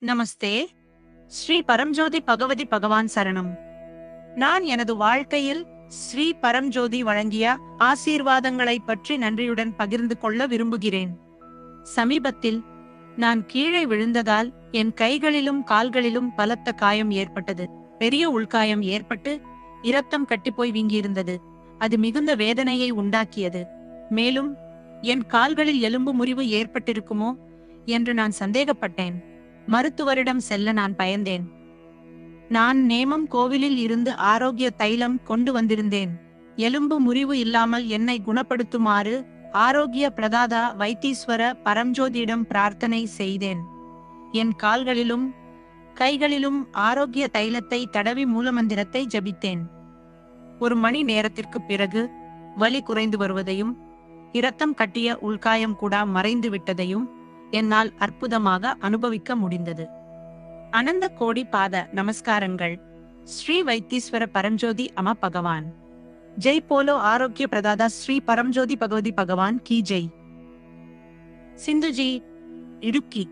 நமஸ்தே. ஸ்ரீ பரம்ஜோதி பகவதி பகவான் சரணம். நான் எனது வாழ்க்கையில் ஸ்ரீ பரம்ஜோதி வழங்கிய ஆசீர்வாதங்களை பற்றி நன்றியுடன் பகிர்ந்து கொள்ள விரும்புகிறேன். சமீபத்தில் நான் கீழே விழுந்ததால் என் கைகளிலும் கால்களிலும் பலத்த காயம் ஏற்பட்டது. பெரிய உள்காயம் ஏற்பட்டு இரத்தம் கட்டிப்போய் வீங்கியிருந்தது. அது மிகுந்த வேதனையை உண்டாக்கியது. மேலும் என் கால்களில் எலும்பு முறிவு ஏற்பட்டிருக்குமோ என்று நான் சந்தேகப்பட்டேன். மருத்துவரிடம் செல்ல நான் பயந்தேன். நான் நேமம் கோவிலில் இருந்து ஆரோக்கிய தைலம் கொண்டு வந்திருந்தேன். எலும்பு முறிவு இல்லாமல் என்னை குணப்படுத்துமாறு ஆரோக்கிய பிரதாதா வைத்தீஸ்வர பரம்ஜோதியிடம் பிரார்த்தனை செய்தேன். என் கால்களிலும் கைகளிலும் ஆரோக்கிய தைலத்தை தடவி மூலமந்திரத்தை ஜபித்தேன். ஒரு மணி நேரத்திற்கு பிறகு வலி குறைந்து வருவதையும் இரத்தம் கட்டிய உள்காயம் கூட மறைந்து விட்டதையும் என்னால் அற்புதமாக அனுபவிக்க முடிந்தது. அனந்த கோடி பாத நமஸ்காரங்கள். ஸ்ரீ வைத்தீஸ்வர பரம்ஜோதி அம்மா பகவான் ஜெய். போலோ ஆரோக்கிய பிரதாதா ஸ்ரீ பரம்ஜோதி பகவதி பகவான் கி ஜெய். சிந்துஜி, இடுக்கி.